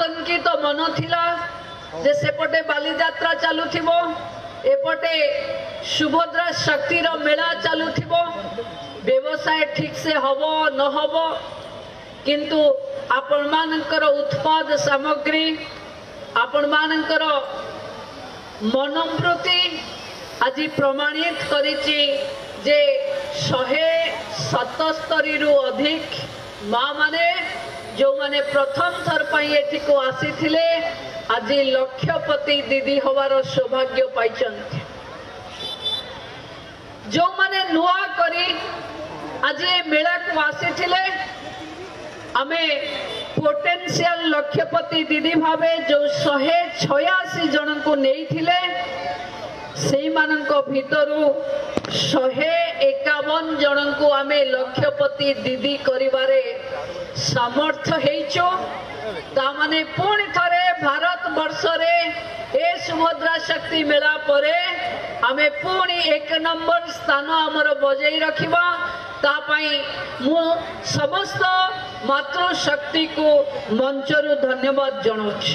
आतंकित मन थिला जे सेपटे बालीजात्रा चलुथिबो एपटे सुभद्रा शक्तिर मेला चलुथिबो व्यवसाय ठीक से हबो न हबो किंतु आपण मानकर उत्पाद सामग्री आपण मानकर मनोवृत्ति आज प्रमाणित करिछि जे 177 रु अधिक माँ माने जो माने प्रथम थर पाई एठी को आसी थिले आज लक्षपति दीदी हवार सौभाग्य पाइछन्ति जो माने नुआ करी आज मेला को आसी थिले आमे पोटेंशियल लक्षपति दीदी भावे जो 186 जन को नहीं थिले सेई माननको भितरु 151 जन को आमे लक्षपति दीदी करिबारे सामर्थ्य हेइचो ता माने पुणी थरे भारत वर्ष रे ए सुभद्रा शक्ति मेला परे आमे पुणी 1 नंबर स्थान हमर बजाई रखिबा ता पई मु समस्त मातृशक्ति को मंचरु धन्यवाद जणाउछि।